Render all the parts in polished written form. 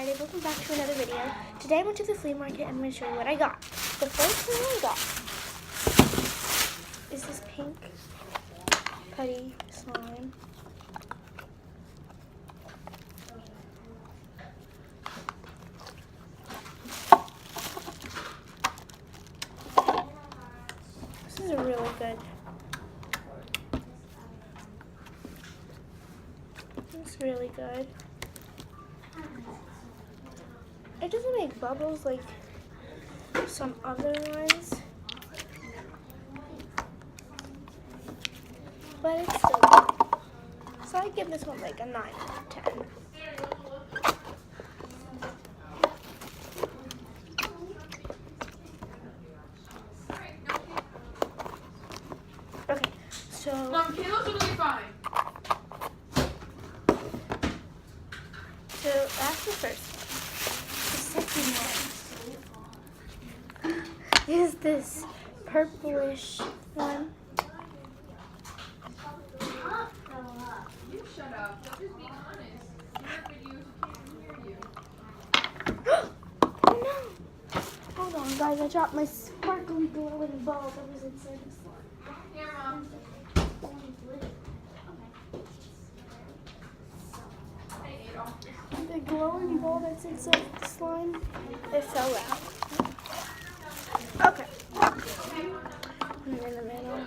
Friday, welcome back to another video. Today I went to the flea market and I'm going to show you what I got. The first thing I got is this pink putty slime. This is really good. It's really good. It doesn't make bubbles like some other ones, but it's still good. So I give this one like a 9 out of 10. Okay, so So that's the first one. The second one is this purplish one. You shut up. Don't just be honest. Your videos can't hear you. Oh no! Hold on, guys. I dropped my sparkly glowing ball that was inside the slime. Here, Mom. The glowing ball that's inside the slime, it fell out. Okay. And in the middle.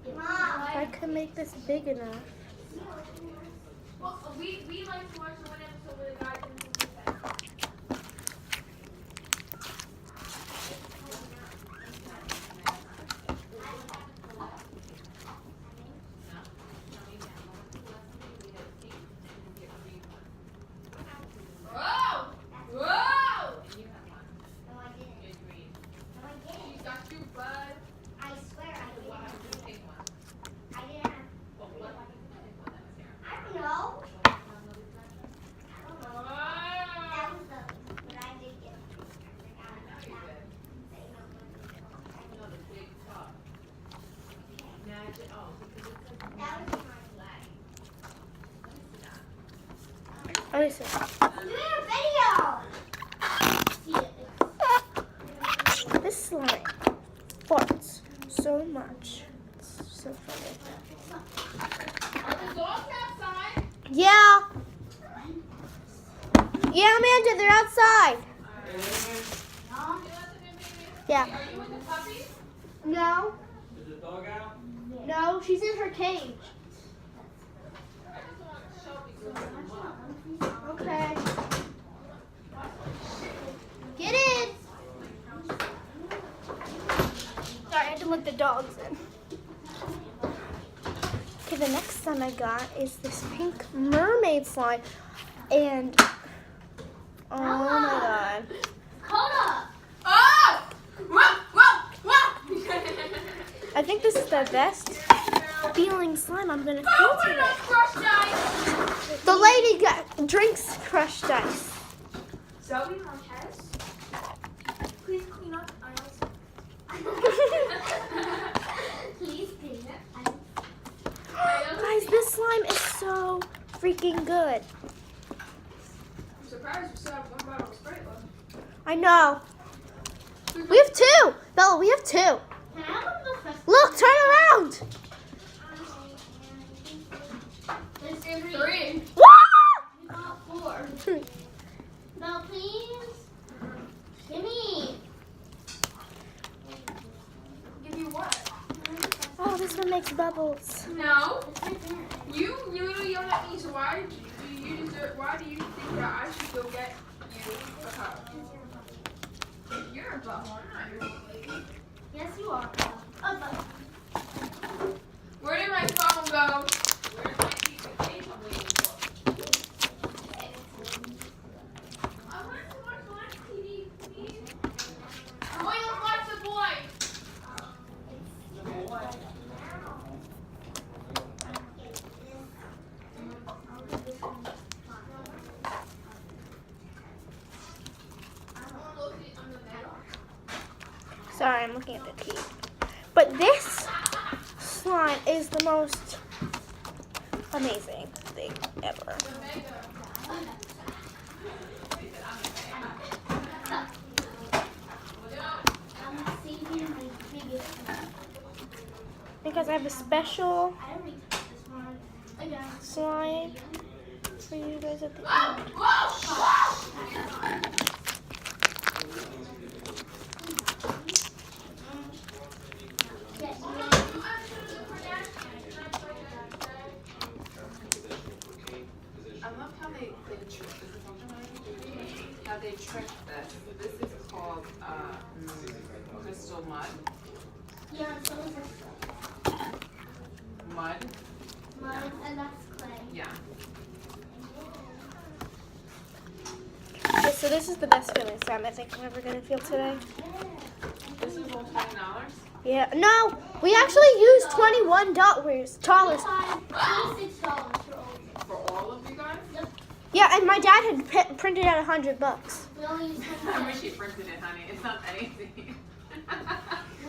If I could make this big enough. Well, we like to watch one episode with the guys in the Whoa! Whoa! She's got you, bud. I swear I didn't. I didn't have. I don't know. That was the. But I did get. That was my Okay, so do your video. this slime farts so much. It's so funny. Are the dogs outside? Yeah. Yeah, Amanda, they're outside. Yeah. Are you with the puppies? No. Is the dog out? No, she's in her cage. I just want Shelby to go. Okay. Get in. Sorry, I had to let the dogs in. Okay, the next slime I got is this pink mermaid slime. And, oh my god. Hold up. Oh! Whoa! Whoa! Whoa! I think this is the best feeling slime I'm gonna Oh, feel what today. enough crushed ice! The lady drinks crushed ice. Zoe Montez, please clean up aisles. Please clean it. Guys, this slime is so freaking good. I'm surprised we still have one bottle of Sprite left. I know. We have two. Bella, we have two. Can I have one of the first? Look, turn around. There's three. 3. We got 4. No, please. Give me. Give you what? Oh, this one makes bubbles. No. It's right there. You literally yelled at me, so why do you deserve? Why do you think that I should go get you a cup? You're a butthole. I'm not your old lady. Yes, you are. Oh, but Where did my phone go? Where's my piece of cake I'm waiting for? I want to watch live TV, please. I'm going to watch The Boy. Sorry, I'm looking at the teeth. But this slime is the most amazing thing ever. Because I have a special slime for you guys at the end. I love how they trick how they trick this. This is called crystal mud. Yeah, so is this Mud. mud, and that's clay. Yeah. Okay, so this is the best feeling slime I think I'm ever gonna feel today. This is all $20. Yeah, no, we actually used $21. $26 for all. For all of you guys? Yeah, and my dad had printed out $100. We only use I wish you printed it, honey. It's not anything.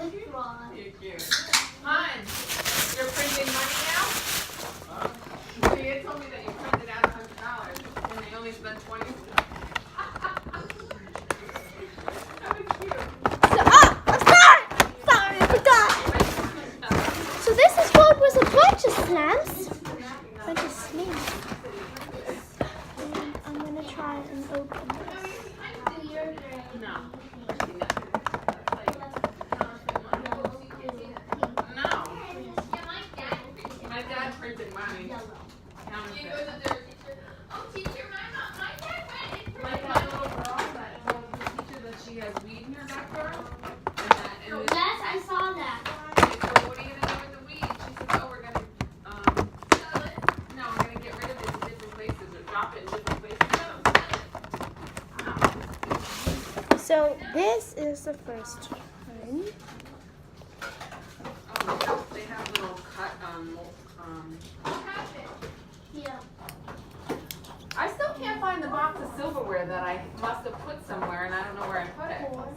withdraw. You're cute. Hun, you're printing money now? So you had told me that you printed out $100 and they only spent $20. That was cute. So, I'm sorry, I forgot. So this is what was a bunch of slams. Bunch of slams. And I'm gonna try and open this. No. My dad printed money. Counterfeit. Like that little girl that told the teacher that she has weed in her background. And Yes, I saw that. they said, well, what are you gonna do with the weed? She said, oh, we're gonna sell it. No, we're gonna get rid of it in different places or drop it in different places. No. So this is the first one. Oh, they have little cut Yeah. I still can't find the box of silverware that I must have put somewhere and I don't know where I put it. 4,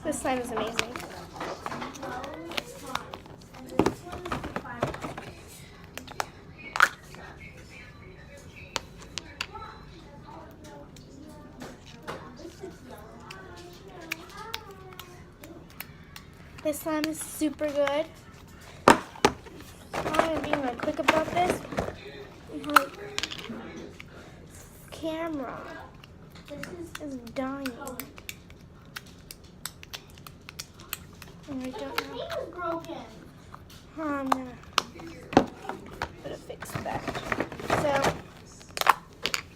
8, This slime is amazing. 12, and this one is the 5. This slime is super good. I'm being like quick about this. Like, camera is dying. And I The don't know. thing is broken. I'm gonna put a fix that. So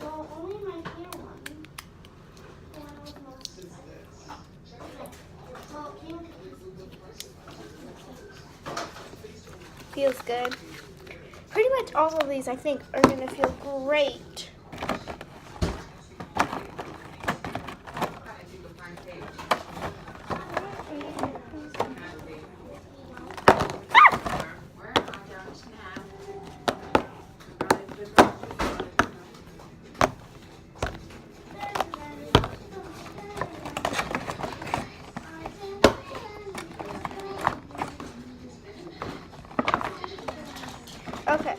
Well, only my hair one. The one with most of it. Well, you feels good. Pretty much all of these I think are gonna feel great. Okay.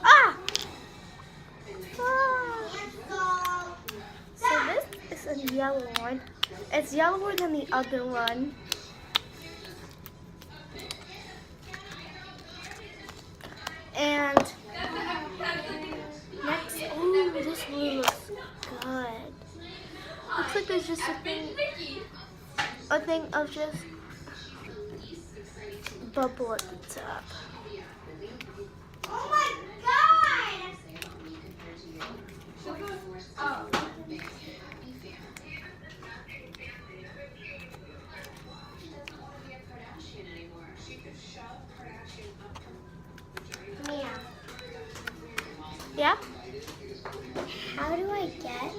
Ah! So this is a yellow one. It's yellower than the other one. And next, ooh, this blue looks good. Looks like there's just a thing of just bubble at the top. Oh my god! Yeah? How do I get?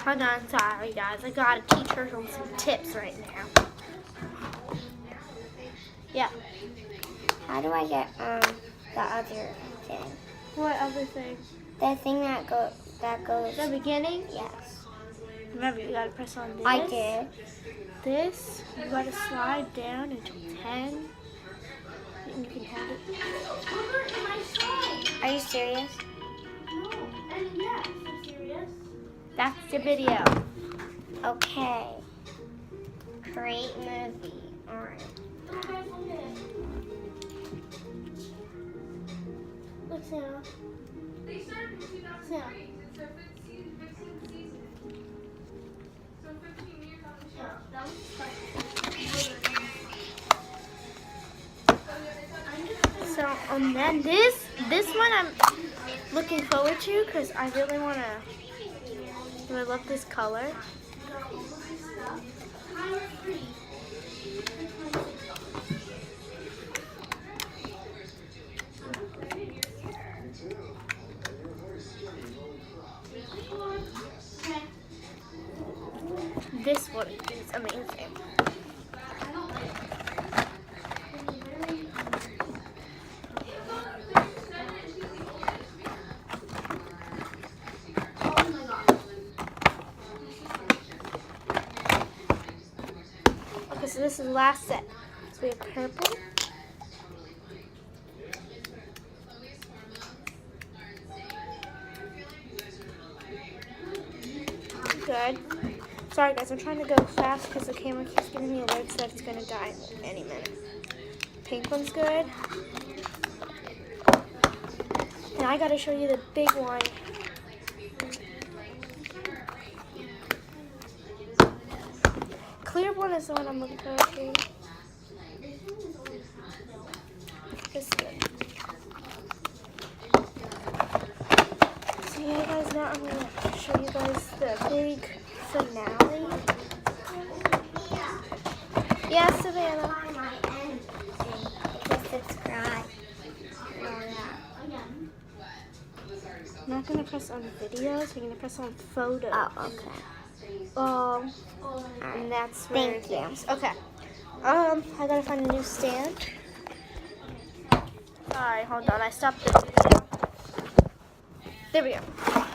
Hold on, sorry guys, I gotta teach her some tips right now. Yeah. How do I get the other thing? What other thing? The thing that goes. The beginning? Yes. Remember, you gotta press on this. I did. This, you gotta slide down until 10. And you can hold it. Are you serious? No. And yes, I'm serious. That's the video. Okay. Create movie. Alright. Look, Sarah. They started in 2003. It's their 15th season. So 15 years on the show. So, then this one I'm looking forward to because I really love this color. This one is amazing. Okay, so this is the last set. So we have purple. Good. Sorry guys, I'm trying to go fast because the camera keeps giving me alerts that it's going to die any minute. Pink one's good. And I got to show you the big one. Clear one is the one I'm looking forward to. This is good. So yeah guys, now I'm going to show you guys the big finale. Yeah, Savannah. Subscribe. I'm not going to press on videos, we're going to press on photos. Oh, okay. And that's where Thank you. Okay. I gotta find a new stand. Alright, hold on, I stopped it. There we go.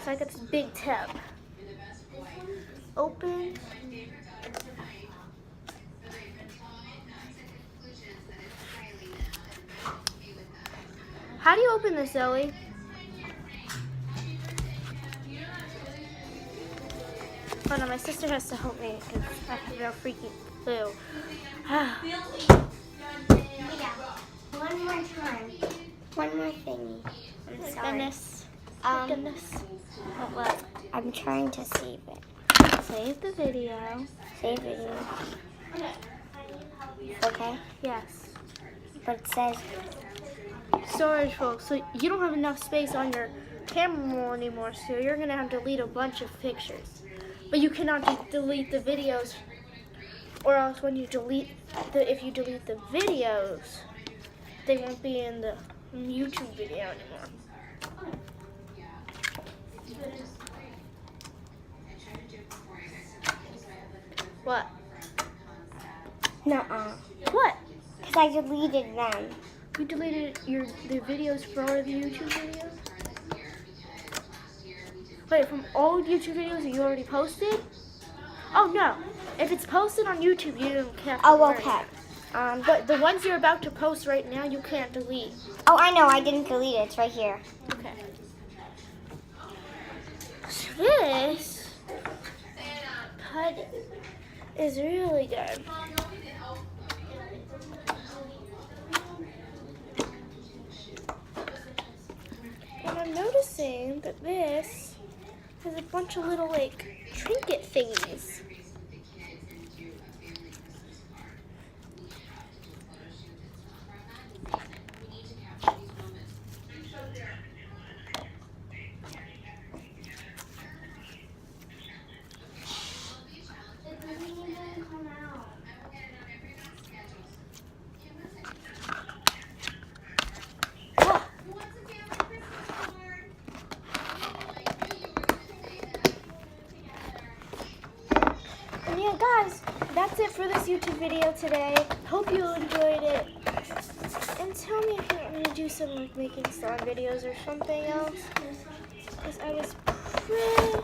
So I got this big tab. Open. How do you open this, Zoe? Hold on, my sister has to help me because I have no freaking clue. One more time. One more thingy. I'm My sorry. goodness. My goodness. What? I'm trying to save it. Save the video. Save video. Okay. Yes. But it says Storage full. So you don't have enough space on your camera roll anymore, so you're going to have to delete a bunch of pictures. But you cannot just delete the videos, or else when you if you delete the videos, they won't be in the YouTube video anymore. What? nuh-uh. What? Because I deleted them. You deleted the videos for all the YouTube videos? Wait, from all YouTube videos that you already posted? Oh no. If it's posted on YouTube, you don't have to Oh, worry. okay. But the ones you're about to post right now, you can't delete. Oh, I know. I didn't delete it. It's right here. Okay. So this pudding is really good. And I'm noticing that this has a bunch of little like trinket thingies. that's it for this YouTube video today. Hope you enjoyed it. And tell me if you want me to do some like making slime videos or something else. Because I was pretty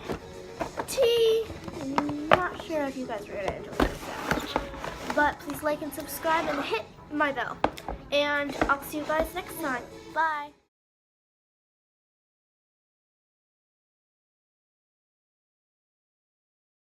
not sure if you guys were going to enjoy this that much. But please like and subscribe and hit my bell. And I'll see you guys next time. Bye.